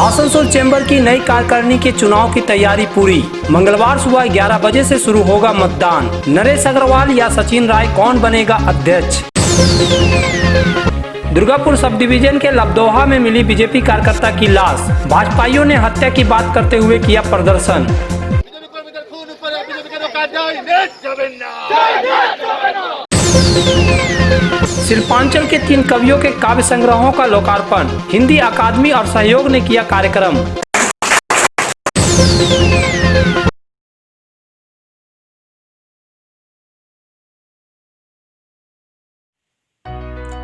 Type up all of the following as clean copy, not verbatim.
Asansol chamber की नई कार्यकारिणी के चुनाव की तैयारी पूरी। मंगलवार सुबह 11 बजे से शुरू होगा मतदान। नरेश अग्रवाल या सचिन राय कौन बनेगा अध्यक्ष? दुर्गापुर सब डिवीजन के लबदोहा में मिली बीजेपी कार्यकर्ता की लाश। भाजपाइयों ने हत्या की बात करते हुए किया प्रदर्शन। शिल्पांचल के 3 कवियों के काव्य संग्रहों का लोकार्पण। हिंदी अकादमी और सहयोग ने किया कार्यक्रम।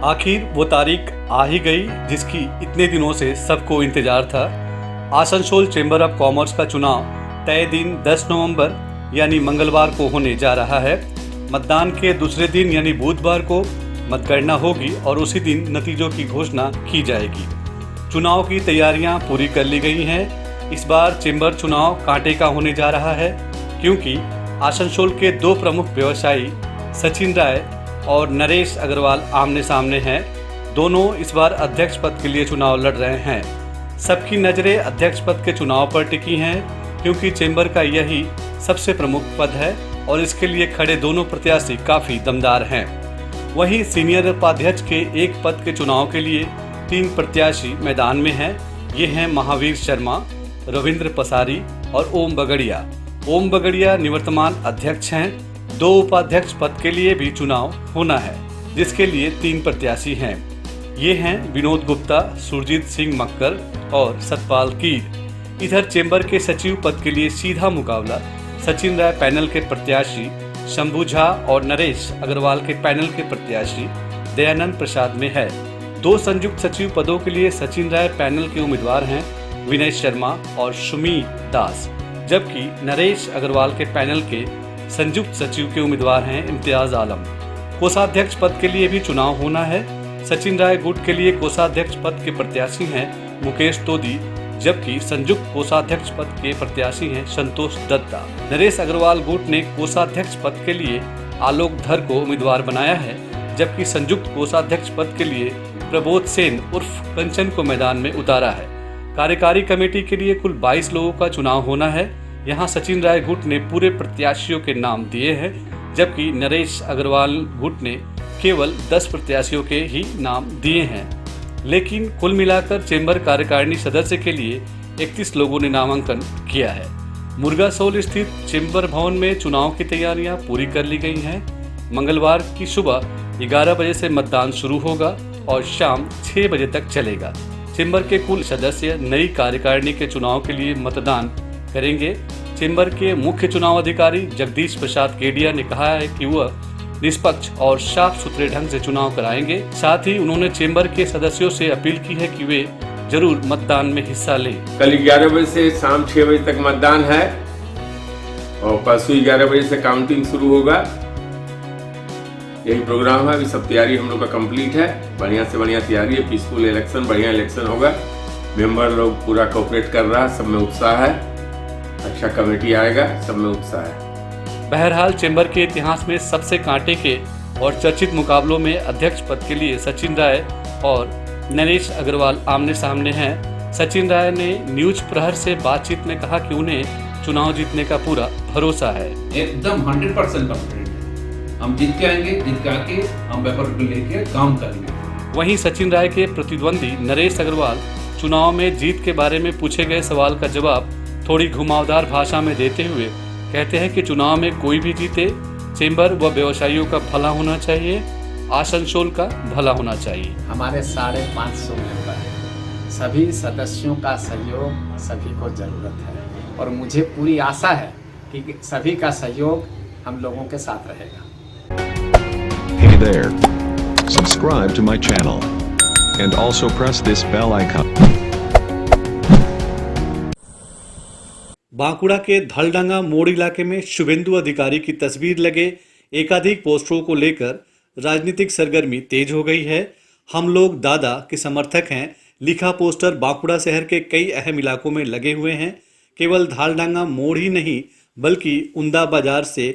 आखिर वो तारीख आ ही गई जिसकी इतने दिनों से सबको इंतजार था। आसनसोल चेंबर ऑफ कॉमर्स का चुनाव तय दिन 10 नवंबर यानी मंगलवार को होने जा रहा है। मतदान के दूसरे दिन यानी बुधवार को मतगणना होगी और उसी दिन नतीजों की घोषणा की जाएगी। चुनाव की तैयारियां पूरी कर ली गई हैं। इस बार चेंबर चुनाव कांटे का होने जा रहा है क्योंकि आसनसोल के 2 प्रमुख व्यवसायी सचिन राय और नरेश अग्रवाल आमने सामने हैं। दोनों इस बार अध्यक्ष पद के लिए चुनाव लड़ रहे हैं। सबकी नज़रें अध्यक्ष पद के चुनाव पर टिकी हैं क्योंकि चेंबर का यही सबसे प्रमुख पद है और इसके लिए खड़े दोनों प्रत्याशी काफ़ी दमदार हैं। वहीं सीनियर उपाध्यक्ष के एक पद के चुनाव के लिए 3 प्रत्याशी मैदान में हैं। ये हैं महावीर शर्मा, रविंद्र पसारी और ओम बगड़िया। ओम बगड़िया निवर्तमान अध्यक्ष हैं। 2 उपाध्यक्ष पद के लिए भी चुनाव होना है जिसके लिए 3 प्रत्याशी हैं। ये हैं विनोद गुप्ता, सुरजीत सिंह मक्कर और सतपाल कीर। इधर चेंबर के सचिव पद के लिए सीधा मुकाबला सचिन राय पैनल के प्रत्याशी शंभू झा और नरेश अग्रवाल के पैनल के प्रत्याशी दयानंद प्रसाद में है। 2 संयुक्त सचिव पदों के लिए सचिन राय पैनल के उम्मीदवार हैं विनय शर्मा और सुमीर दास, जबकि नरेश अग्रवाल के पैनल के संयुक्त सचिव के उम्मीदवार हैं इम्तियाज आलम। कोषाध्यक्ष पद के लिए भी चुनाव होना है। सचिन राय गुट के लिए कोषाध्यक्ष पद के प्रत्याशी हैं मुकेश तोदी, जबकि संयुक्त कोषाध्यक्ष पद के प्रत्याशी हैं संतोष दत्ता। नरेश अग्रवाल गुट ने कोषाध्यक्ष पद के लिए आलोक धर को उम्मीदवार बनाया है, जबकि संयुक्त कोषाध्यक्ष पद के लिए प्रबोध सेन उर्फ कंचन को मैदान में उतारा है। कार्यकारी कमेटी के लिए कुल 22 लोगों का चुनाव होना है। यहाँ सचिन राय गुट ने पूरे प्रत्याशियों के नाम दिए हैं, जबकि नरेश अग्रवाल गुट ने केवल 10 प्रत्याशियों के ही नाम दिए हैं। लेकिन कुल मिलाकर चेंबर कार्यकारिणी सदस्य के लिए 31 लोगों ने नामांकन किया है। मुर्गासोल स्थित चेंबर भवन में चुनाव की तैयारियां पूरी कर ली गई हैं। मंगलवार की सुबह 11 बजे से मतदान शुरू होगा और शाम 6 बजे तक चलेगा। चेंबर के कुल सदस्य नई कार्यकारिणी के चुनाव के लिए मतदान करेंगे। चेंबर के मुख्य चुनाव अधिकारी जगदीश प्रसाद केडिया ने कहा है कि वह निष्पक्ष और साफ सुथरे ढंग से चुनाव कराएंगे। साथ ही उन्होंने चेंबर के सदस्यों से अपील की है कि वे जरूर मतदान में हिस्सा लें। कल 11 बजे से शाम 6 बजे तक मतदान है और परसों 11 बजे से काउंटिंग शुरू होगा। यही प्रोग्राम है। अभी सब तैयारी हम लोग का कंप्लीट है। बढ़िया से बढ़िया तैयारी है। पीसफुल इलेक्शन, बढ़िया इलेक्शन होगा। मेंबर लोग पूरा कोऑपरेट कर रहा है। सब में उत्साह है। अच्छा कमेटी आएगा। सब में उत्साह है। बहरहाल चेंबर के इतिहास में सबसे कांटे के और चर्चित मुकाबलों में अध्यक्ष पद के लिए सचिन राय और नरेश अग्रवाल आमने सामने हैं। सचिन राय ने न्यूज प्रहर से बातचीत में कहा कि उन्हें चुनाव जीतने का पूरा भरोसा है। एकदम 100% कॉन्फिडेंट है। हम जीत के आएंगे, जीत के आके हम पेपर को लेके काम करेंगे। वहीं सचिन राय के प्रतिद्वंदी नरेश अग्रवाल चुनाव में जीत के बारे में पूछे गए सवाल का जवाब थोड़ी घुमावदार भाषा में देते हुए कहते हैं कि चुनाव में कोई भी जीते, चेंबर व व्यवसायियों का भला होना चाहिए, आसनसोल का भला होना चाहिए। हमारे 550 मेंबर हैं। सभी सदस्यों का सहयोग सभी को ज़रूरत है और मुझे पूरी आशा है कि सभी का सहयोग हम लोगों के साथ रहेगा। Hey there. Subscribe to my channel and also press this bell icon. Bankura के धलडंगा मोड़ इलाके में शुभेंदु अधिकारी की तस्वीर लगे एकाधिक पोस्टरों को लेकर राजनीतिक सरगर्मी तेज हो गई है। हम लोग दादा के समर्थक हैं लिखा पोस्टर बांकुड़ा शहर के कई अहम इलाकों में लगे हुए हैं। केवल धालडंगा मोड़ ही नहीं बल्कि उंदा बाजार से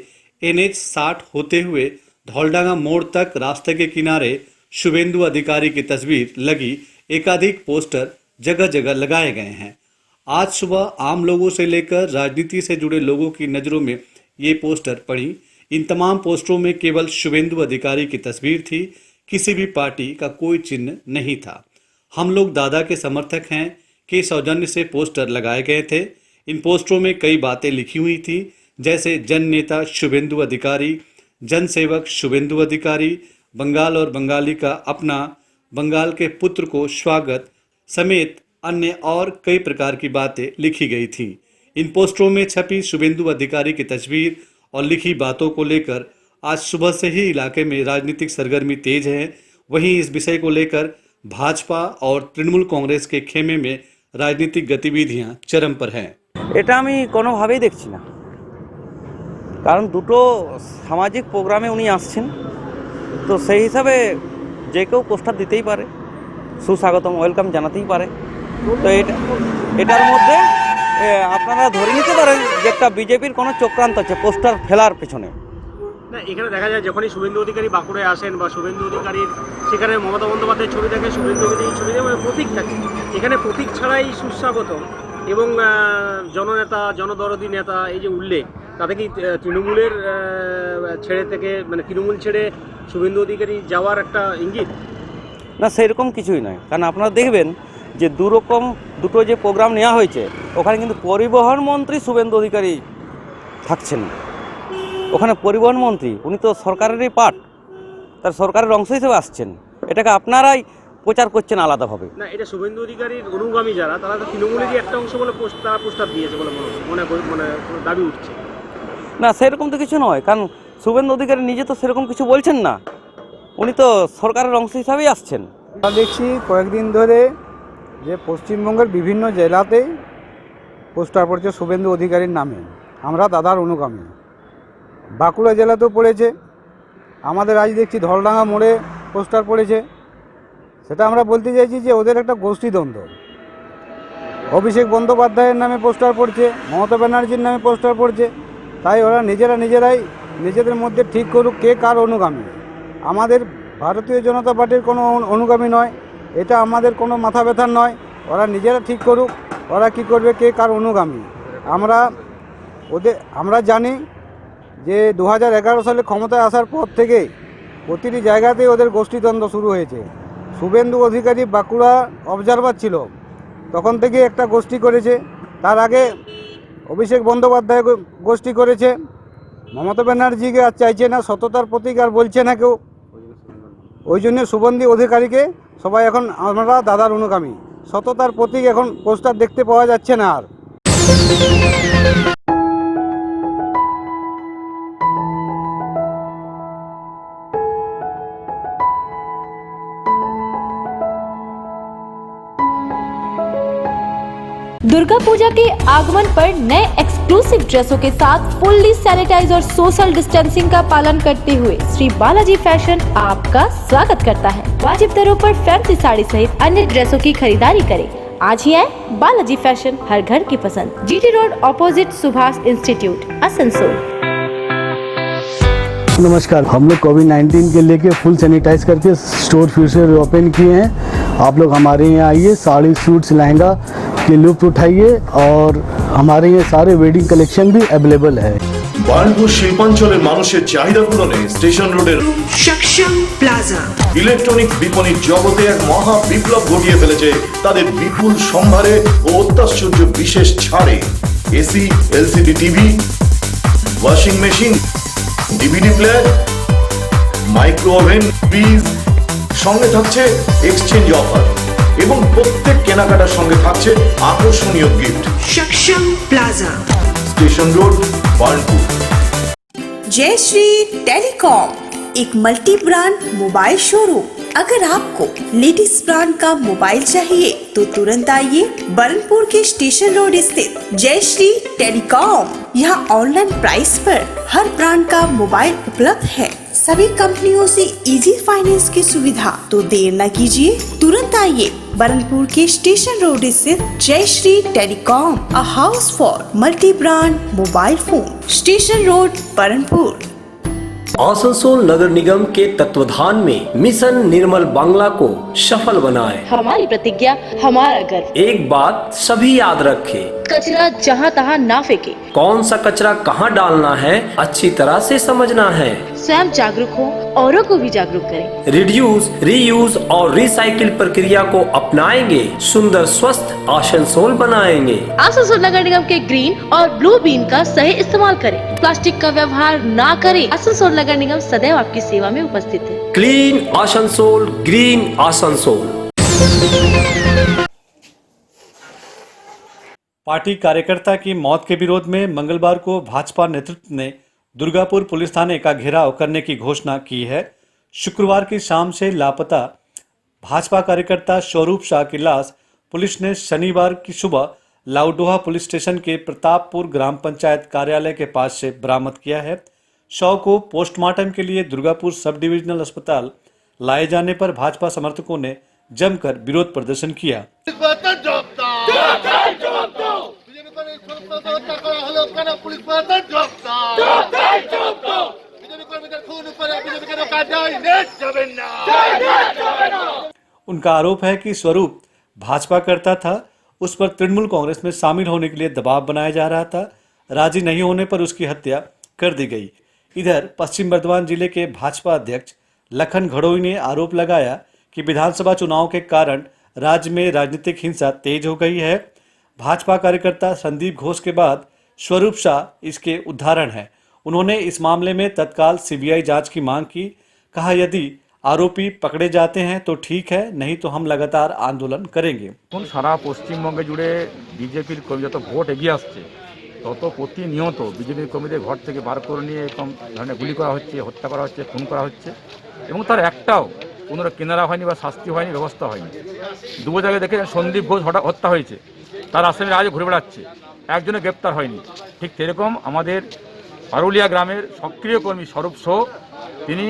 NH 60 होते हुए धौलडांगा मोड़ तक रास्ते के किनारे शुभेंदु अधिकारी की तस्वीर लगी एकाधिक पोस्टर जगह जगह लगाए गए हैं। आज सुबह आम लोगों से लेकर राजनीति से जुड़े लोगों की नज़रों में ये पोस्टर पड़ी। इन तमाम पोस्टरों में केवल शुभेंदु अधिकारी की तस्वीर थी, किसी भी पार्टी का कोई चिन्ह नहीं था। हम लोग दादा के समर्थक हैं के सौजन्य से पोस्टर लगाए गए थे। इन पोस्टरों में कई बातें लिखी हुई थी, जैसे जन नेता शुभेंदु अधिकारी, जन सेवक शुभेंदु अधिकारी, बंगाल और बंगाली का अपना, बंगाल के पुत्र को स्वागत समेत अन्य और कई प्रकार की बातें लिखी गई थी। इन पोस्टरों में छपी शुभेंदु अधिकारी की तस्वीर और लिखी बातों को लेकर आज सुबह से ही इलाके में राजनीतिक सरगर्मी तेज है। वहीं इस विषय को लेकर भाजपा और तृणमूल कांग्रेस के खेमे में राजनीतिक गतिविधियां चरम पर हैं। এটা আমি কোনোভাবেই দেখছি না, কারণ দুটো সামাজিক প্রোগ্রামে উনি আসছেন, তো সেই হিসাবে যে কেউ পোস্টার দিতেই পারে, সুস্বাগতম ওয়েলকাম জানাতেই পারে। তো এটার মধ্যে আপনারা ধরে নিতে পারেন যে একটা বিজেপির কোনো চক্রান্ত আছে পোস্টার ফেলার পেছনে। না, এখানে দেখা যায় যখনই শুভেন্দু অধিকারী বাঁকুড়ায় আসেন বা শুভেন্দু অধিকারীর সেখানে মমতা বন্দ্যোপাধ্যায়ের ছবি থাকে, শুভেন্দু অধিকারীর ছবি থাকে, মানে প্রতীক থাকে। এখানে প্রতীক ছাড়াই সুস্বাগতম এবং জননেতা জনদরদি নেতা এই যে উল্লেখ, তাতে কি তৃণমূলের ছেড়ে থেকে মানে তৃণমূল ছেড়ে শুভেন্দু অধিকারী যাওয়ার একটা ইঙ্গিত? না, সেরকম কিছুই নয়, কারণ আপনারা দেখবেন যে দুটো যে প্রোগ্রাম নেওয়া হয়েছে ওখানে কিন্তু পরিবহন মন্ত্রী শুভেন্দু অধিকারী থাকছেন। ওখানে পরিবহন মন্ত্রী উনি তো সরকারেরই পার্ট, তার সরকারের অংশ হিসেবে আসছেন। এটাকে আপনারাই প্রচার করছেন আলাদাভাবে। না, এটা শুভেন্দু অধিকারীর অনুগামী যারা, তারা তো তৃণমূলেরই একটা অংশ বলে পোস্টার দিয়েছে বলে মনে দাবি উঠছে। না, সেরকম তো কিছু নয়, কারণ শুভেন্দু অধিকারী নিজে তো সেরকম কিছু বলছেন না, উনি তো সরকারের অংশ হিসাবেই আসছেন। আমরা দেখছি কয়েকদিন ধরে যে পশ্চিমবঙ্গের বিভিন্ন জেলাতেই পোস্টার পড়ছে শুভেন্দু অধিকারীর নামে, আমরা দাদার অনুগামী। বাঁকুড়া জেলাতেও পড়েছে, আমাদের আজ দেখছি ধলডাঙ্গা মোড়ে পোস্টার পড়েছে। সেটা আমরা বলতে চাইছি যে ওদের একটা গোষ্ঠীদ্বন্দ্ব। অভিষেক বন্দ্যোপাধ্যায়ের নামে পোস্টার পড়ছে, মমতা ব্যানার্জির নামে পোস্টার পড়ছে। তাই ওরা নিজেরাই নিজেদের মধ্যে ঠিক করুক কে কার অনুগামী। আমাদের ভারতীয় জনতা পার্টির কোনো অনুগামী নয়, এটা আমাদের কোনো মাথা ব্যথার নয়। ওরা নিজেরা ঠিক করুক ওরা কি করবে, কে কার অনুগামী। আমরা জানি যে 2011 সালে ক্ষমতায় আসার পর থেকে প্রতিটি জায়গাতেই ওদের গোষ্ঠীদ্বন্দ্ব শুরু হয়েছে। শুভেন্দু অধিকারী বাঁকুড়া অবজারভার ছিল, তখন থেকে একটা গোষ্ঠী করেছে। তার আগে অভিষেক বন্দ্যোপাধ্যায় গোষ্ঠী করেছে। মমতা ব্যানার্জিকে আর চাইছে না, সততার প্রতীক আর বলছে না কেউ। ওই জন্য শুভেন্দু অধিকারীকে সবাই এখন আমরা দাদার অনুগামী। সততার প্রতীক এখন পোস্টার দেখতে পাওয়া যাচ্ছে না আর। दुर्गा पूजा के आगमन पर नए एक्सक्लूसिव ड्रेसों के साथ फुल्ली सैनिटाइज और सोशल डिस्टेंसिंग का पालन करते हुए श्री बालाजी फैशन आपका स्वागत करता है। वाजिब दरों पर फैंसी साड़ी सहित अन्य ड्रेसों की खरीदारी करें। आज ही आए बालाजी फैशन, हर घर की पसंद। GT road opposite Subhash institute, Asansol. नमस्कार, हम लोग कोविड-19 के लेके फुल सैनिटाइज करके स्टोर फिर से ओपन किए हैं। आप लोग हमारे यहाँ आइए, साड़ी सूट्स लहंगा के लुत्फ उठाइए और हमारे यहाँ सारे वेडिंग कलेक्शन भी अवेलेबल है। বার্নপুর শিল্পাঞ্চলের মানুষের চাহিদা পূরণে স্টেশন রোডের সক্ষম প্লাজা ইলেকট্রনিক্স বিপণির জগতে এক মহা বিপ্লব ঘটিয়ে ফেলেছে তাদের বিপুল সম্ভারে ও অত্যাশ্চর্য বিশেষ ছাড়ে। AC, LCD TV, washing machine, DVD player, micro oven, fridge, সঙ্গে থাকছে এক্সচেঞ্জ অফার এবং প্রত্যেক কেনাকাটার সঙ্গে থাকছে আকর্ষণীয় গিফট। সক্ষম plaza, station road, Barnpur. Jai Shri telecom, एक मल्टी ब्रांड मोबाइल शोरूम। अगर आपको लेटेस्ट ब्रांड का मोबाइल चाहिए तो तुरंत आइए बरनपुर के स्टेशन रोड स्थित जय श्री टेलीकॉम। यहाँ ऑनलाइन प्राइस पर हर ब्रांड का मोबाइल उपलब्ध है। सभी कंपनियों से इजी फाइनेंस की सुविधा। तो देर न कीजिए, तुरंत आइए बरनपुर के स्टेशन रोड स्थित Jai Shri telecom, a house for multi brand mobile phone, station road, Barnpur. Asansol नगर निगम के तत्वाधान में मिशन निर्मल बांग्ला को सफल बनाएं। हमारी प्रतिज्ञा, हमारा गर्व। एक बात सभी याद रखें, कचरा जहाँ तहाँ ना फेंके। कौन सा कचरा कहाँ डालना है अच्छी तरह से समझना है। स्वयं जागरूक हो, औरों को भी जागरूक करें। रिड्यूस, रीयूज और रिसाइकिल प्रक्रिया को अपनाएंगे, सुंदर स्वस्थ आसनसोल बनाएंगे। आसनसोल नगर निगम के ग्रीन और ब्लू बीन का सही इस्तेमाल करें, प्लास्टिक का व्यवहार ना करें। आसनसोल नगर निगम सदैव आपकी सेवा में उपस्थित है। Clean Asansol, green Asansol. Party कार्यकर्ता की मौत के विरोध में मंगलवार को भाजपा नेतृत्व ने दुर्गापुर पुलिस थाने का घेराव करने की घोषणा की है। शुक्रवार की शाम से लापता भाजपा कार्यकर्ता स्वरूप शाह की लाश पुलिस ने शनिवार की सुबह लाउडोहा पुलिस स्टेशन के प्रतापपुर ग्राम पंचायत कार्यालय के पास से बरामद किया है। शव को पोस्टमार्टम के लिए दुर्गापुर सब डिविजनल अस्पताल लाए जाने पर भाजपा समर्थकों ने जमकर विरोध प्रदर्शन किया। उनका आरोप है कि स्वरूप भाजपा करता था, उस पर तृणमूल कांग्रेस में शामिल होने के लिए दबाव बनाया जा रहा था। राजी नहीं होने पर उसकी हत्या कर दी गई। इधर पश्चिम बर्धमान जिले के भाजपा अध्यक्ष लखन घड़ोई ने आरोप लगाया कि विधानसभा चुनाव के कारण राज्य में राजनीतिक हिंसा तेज हो गई है। भाजपा कार्यकर्ता संदीप घोष के बाद स्वरूप शाह इसके उदाहरण है। उन्होंने इस मामले में तत्काल सीबीआई जांच की मांग की। कहा यदि आरोपी पकड़े जाते हैं तो ठीक है, नहीं तो हम लगातार आंदोलन करेंगे। সারা পশ্চিমবঙ্গে জুড়ে বিজেপির কর্মী যত ভোট এগিয়ে আসছে তত প্রতিনিয়ত বিজেপির কর্মীদের ঘর থেকে বার করে নিয়ে এরকম ধরনের গুলি করা হচ্ছে, হত্যা করা হচ্ছে, খুন করা হচ্ছে এবং তার একটাও কোনো কেনারা হয়নি বা শাস্তি হয়নি, ব্যবস্থা হয়নি। দুবছর আগে দেখে সন্দীপ ঘোষ হত্যা হয়েছে, তার আসামি আজও ঘুরে বেড়াচ্ছে, একজনে গ্রেপ্তার হয়নি। ঠিক সেরকম আমাদের পারুলিয়া গ্রামের সক্রিয় কর্মী স্বরূপ সহ তিনি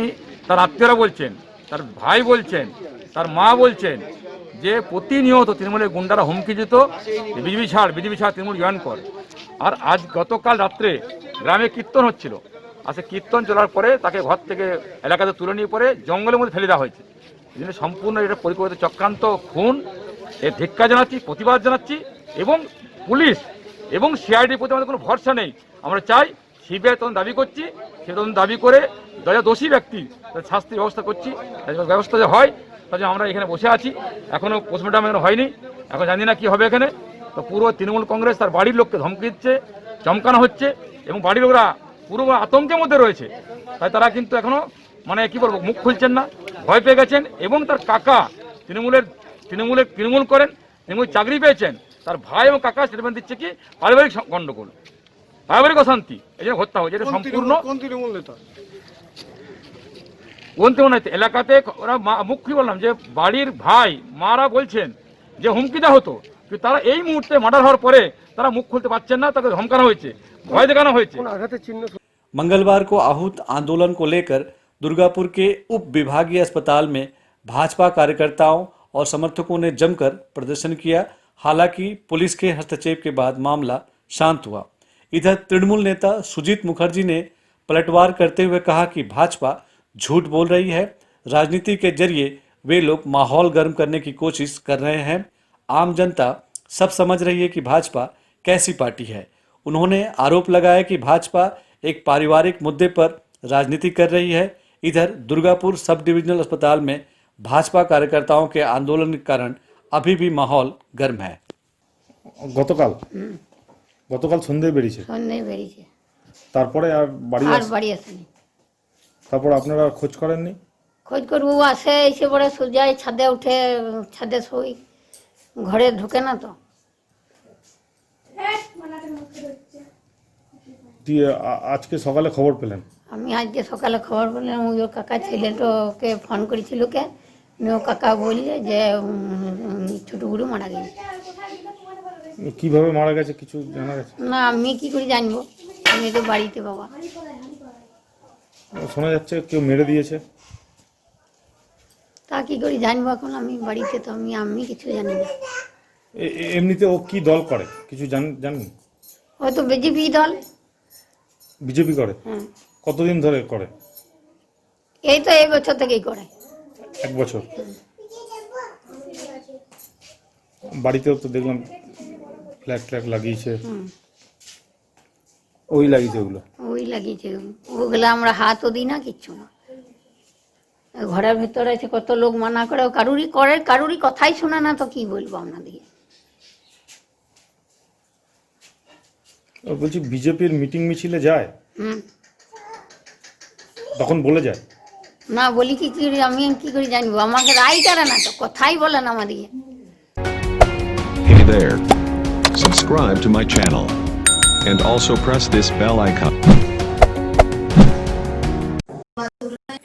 তার আত্মীয়রা বলছেন, তার ভাই বলছেন, তার মা বলছেন যে প্রতিনিয়ত তৃণমূলের গুন্ডারা হুমকি দিত বিজেপি ছাড় তৃণমূল জয়েন কর। আর আজ গতকাল রাত্রে গ্রামে কীর্তন হচ্ছিল, আর সে কীর্তন চলার পরে তাকে ঘর থেকে এলাকাতে তুলে নিয়ে পরে জঙ্গলের মধ্যে ফেলে দেওয়া হয়েছে। এই জন্য সম্পূর্ণ এটা পরিকল্পিত চক্রান্ত খুন। এর ধিক্কার জানাচ্ছি, প্রতিবাদ জানাচ্ছি এবং পুলিশ এবং সিআইডির প্রতি আমাদের কোনো ভরসা নেই। আমরা চাই সিবিআই তদন্ত দাবি করছি, সে তদন্ত দাবি করে যারা দোষী ব্যক্তি তাদের শাস্তির ব্যবস্থা করছি। ব্যবস্থা যে হয় তার জন্য আমরা এখানে বসে আছি। এখনও পোস্টমর্টম এখনো হয়নি, এখন জানি না কি হবে এখানে। তো পুরো তৃণমূল কংগ্রেস তার বাড়ির লোককে ধমকি দিচ্ছে, চমকানো হচ্ছে এবং বাড়ির লোকরা পুরো আতঙ্কের মধ্যে রয়েছে। তাই তারা কিন্তু এখনো মানে কি বলবো মুখ খুলছেন না, ভয় পেয়ে গেছেন। এবং তার কাকা তৃণমূল করেন, তৃণমূল চাকরি পেয়েছেন, তার ভাই এবং কাকা স্টেটমেন্ট দিচ্ছে কি পারিবারিক গন্ডগোল, পারিবারিক অশান্তি, এই জন্য হত্যা হয়েছে। এটা সম্পূর্ণ কোন তৃণমূল নেতা এলাকাতে ওরা মুখ খুলে বললাম যে বাড়ির ভাই মারা বলছেন যে হুমকি দেওয়া হতো, কিন্তু তারা এই মুহূর্তে মার্ডার হওয়ার পরে তারা মুখ খুলতে পারছেন না, তাকে ধমকানো হয়েছে, ভয় দেখানো হয়েছে। मंगलवार को आहूत आंदोलन को लेकर दुर्गापुर के उप विभागीय अस्पताल में भाजपा कार्यकर्ताओं और समर्थकों ने जमकर प्रदर्शन किया। हालांकि पुलिस के हस्तक्षेप के बाद मामला शांत हुआ। इधर तृणमूल नेता सुजीत मुखर्जी ने पलटवार करते हुए कहा कि भाजपा झूठ बोल रही है। राजनीति के जरिए वे लोग माहौल गर्म करने की कोशिश कर रहे हैं। आम जनता सब समझ रही है कि भाजपा कैसी पार्टी है। उन्होंने आरोप लगाया कि भाजपा एक पारिवारिक मुद्दे पर राजनीति कर रही है। इधर दुर्गापुर सब डिविजनल अस्पताल में भाजपा कार्यकर्ताओं के आंदोलन के कारण अभी भी माहौल गर्म है। গতকাল সন্ধ্যায় বেরিয়েছে, তারপরে আর বাড়ি আসেনি। তারপর আপনারা খোঁজ করেননি? খোঁজ করবো আসে, এসে পরে যায় ছাদে উঠে, ছাদে শোই, ঘরে ঢুকে না। তো দিয়ে আজকে সকালে খবর পেলেন? আমি আজকে সকালে খবর পেলাম, ওই কাকা ছেলেটাকে ফোন করেছিল, কে ও কাকা বললে যে ছোট গুরু মারা গেছে। কিভাবে মারা গেছে কিছু জানা গেছে? না, আমি কি করে জানবো, আমি তো বাড়িতে। বাবা শোনা যাচ্ছে কেউ মেরে দিয়েছে। তা কি করে জানবো এখন, আমি বাড়িতে, তো আমি কিছু জানি না। এমনিতে ও কি দল করে কিছু জানেন? হয়তো বিজেপি দল। বিজেপি করে? কতদিন ধরে করে? এই তো এই বছর থেকেই করে। 1 বছর। বাড়িতেও তো দেখলাম ফ্ল্যাগ লাগিয়েছে। ওই লাগিয়েছে ওগুলো। ওই লাগিয়েছে, ওগুলো আমরা হাতও দিই না, কিচ্ছু না। ঘরের ভেতরে আছে, কত লোক মানা করে, কারুরই কথাই শোনা না, তো কি বলবো আপনাদেরকে। বলছি বিজেপির মিটিং মিছিলে যায়, তখন বলে যায় না? বলি কি করে, আমি কি করে জানবো? আমাকে রায় করে না, তো কথাই বলে না আমাদেরকে। Hey there. Subscribe to my channel. And also press this bell icon.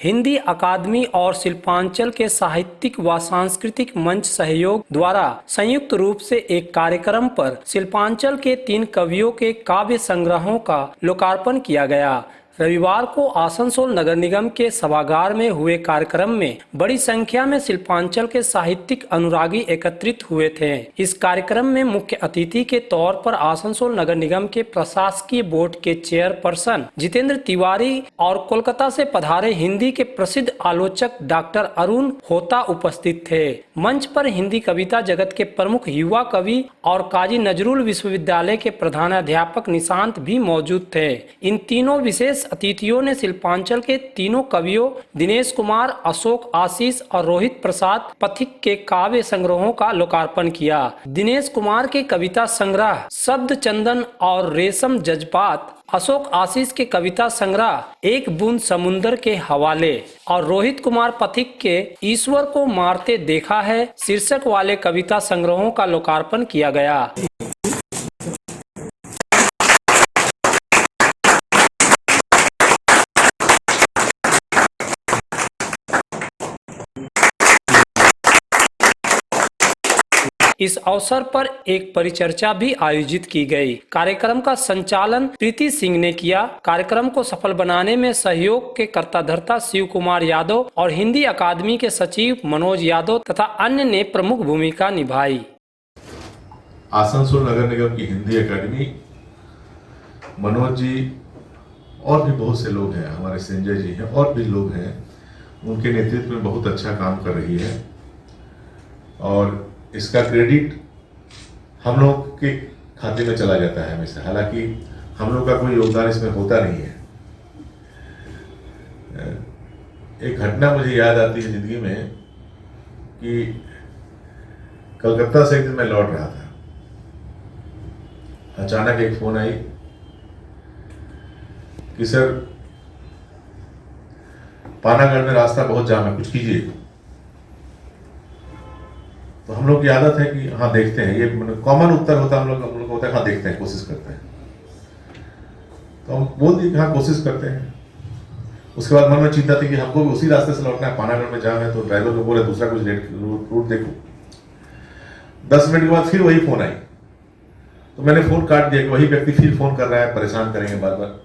Hindi अकादमी और शिल्पांचल के साहित्यिक व सांस्कृतिक मंच सहयोग द्वारा संयुक्त रूप से एक कार्यक्रम पर शिल्पांचल के 3 कवियों के काव्य संग्रहों का लोकार्पण किया गया। रविवार को आसनसोल नगर निगम के सभागार में हुए कार्यक्रम में बड़ी संख्या में शिल्पांचल के साहित्यिक अनुरागी एकत्रित हुए थे। इस कार्यक्रम में मुख्य अतिथि के तौर पर आसनसोल नगर निगम के प्रशासकीय बोर्ड के चेयरपर्सन जितेंद्र तिवारी और कोलकाता से पधारे हिंदी के प्रसिद्ध आलोचक डॉक्टर अरुण होता उपस्थित थे। मंच पर हिंदी कविता जगत के प्रमुख युवा कवि और काजी नजरुल विश्वविद्यालय के प्रधानाध्यापक निशांत भी मौजूद थे। इन तीनों विशेष अतिथियों ने शिल्पांचल के तीनों कवियों दिनेश कुमार, अशोक आशीष और रोहित प्रसाद पथिक के काव्य संग्रहों का लोकार्पण किया। दिनेश कुमार के कविता संग्रह शब्द चंदन और रेशम जज्बात, अशोक आशीष के कविता संग्रह एक बूंद समुंदर के हवाले और रोहित कुमार पथिक के ईश्वर को मारते देखा है शीर्षक वाले कविता संग्रहों का लोकार्पण किया गया। इस अवसर पर एक परिचर्चा भी आयोजित की गई। कार्यक्रम का संचालन प्रीति सिंह ने किया। कार्यक्रम को सफल बनाने में सहयोग के कर्ताधर्ता शिव कुमार यादव और हिंदी अकादमी के सचिव मनोज यादव तथा अन्य ने प्रमुख भूमिका निभाई। आसनसोल नगर निगम की हिंदी अकादमी, मनोज जी और भी बहुत से लोग हैं, हमारे संजय जी हैं और भी लोग हैं, उनके नेतृत्व में बहुत अच्छा काम कर रही है और इसका क्रेडिट हम लोग के खाते में चला जाता है हमेशा, हालांकि हम लोग का कोई योगदान इसमें होता नहीं है। एक घटना मुझे याद आती है जिंदगी में कि कलकत्ता से एक दिन मैं लौट रहा था, अचानक एक फोन आई कि सर पानागढ़ में रास्ता बहुत जाम है, कुछ कीजिए। तो हम लोग की आदत है कि हाँ देखते हैं, ये कॉमन उत्तर होता है हम लोग होता है हाँ देखते हैं, कोशिश करते हैं। तो हम बोल दिए कि हाँ कोशिश करते हैं। उसके बाद मन में चिंता थी कि हमको भी उसी रास्ते से लौटना है, पानागढ़ में जाम है, तो ड्राइवर को बोले दूसरा कुछ रूट देखो। 10 मिनट के बाद फिर वही फोन आई, तो मैंने फोन काट दिया कि वही व्यक्ति फिर फोन कर रहा है, परेशान करेंगे बार बार।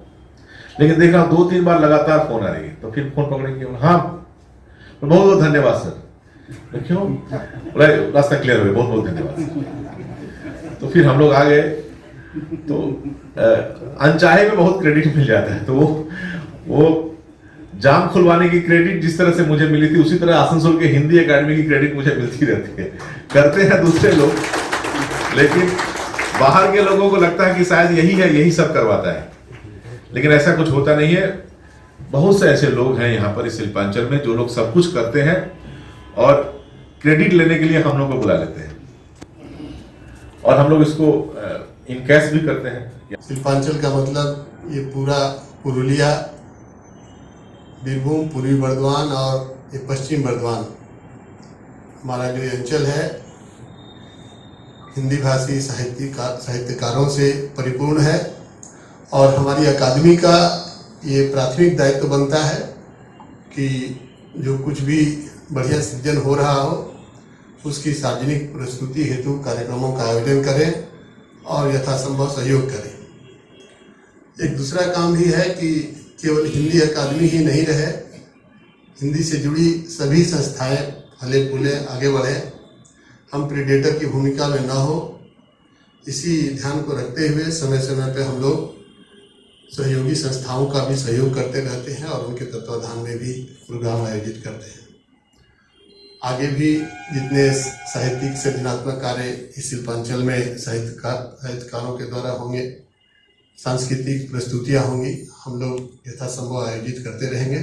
लेकिन देख रहा हूँ 2-3 बार लगातार फोन आ रही है, तो फिर फोन पकड़ेंगे, हाँ बहुत बहुत धन्यवाद सर। क्यों? रास्ता क्लियर हो गया, बहुत बहुत धन्यवाद। तो फिर हम लोग आ गए, तो अनचाहे में बहुत क्रेडिट मिल जाता है, तो वो जाम खुलवाने की क्रेडिट जिस तरह से मुझे मिली थी, उसी तरह आसनसोल के हिंदी अकादमी की क्रेडिट मुझे मिलती रहती है। करते हैं दूसरे लोग, लेकिन बाहर के लोगों को लगता है कि शायद यही है, यही सब करवाता है, लेकिन ऐसा कुछ होता नहीं है। बहुत से ऐसे लोग हैं यहाँ पर इस शिल्पांचल में जो लोग सब कुछ करते हैं और क्रेडिट लेने के लिए हम लोग को बुला लेते हैं और हम लोग इसको इनकैश भी करते हैं। शिल्पांचल का मतलब ये पूरा पुरुलिया, बीरभूम, पूर्वी बर्धमान और ये पश्चिम बर्धमान हमारा जो अंचल है हिंदी भाषी साहित्यकारों से परिपूर्ण है और हमारी अकादमी का ये प्राथमिक दायित्व बनता है कि जो कुछ भी बढ़िया सृजन हो रहा हो उसकी सार्वजनिक प्रस्तुति हेतु कार्यक्रमों का आयोजन करें और यथासंभव सहयोग करें। एक दूसरा काम भी है कि केवल हिंदी अकादमी ही नहीं रहे, हिंदी से जुड़ी सभी संस्थाएं फले फूले आगे बढ़े, हम प्रेडेटर की भूमिका में न हो, इसी ध्यान को रखते हुए समय समय पर हम लोग सहयोगी संस्थाओं का भी सहयोग करते रहते हैं और उनके तत्वाधान में भी प्रोग्राम आयोजित करते हैं। आगे भी जितने साहित्यिक सृजनात्मक कार्य इस शिल्पांचल में साहित्यकारों के द्वारा होंगे, सांस्कृतिक प्रस्तुतियाँ होंगी, हम लोग यथासंभव आयोजित करते रहेंगे।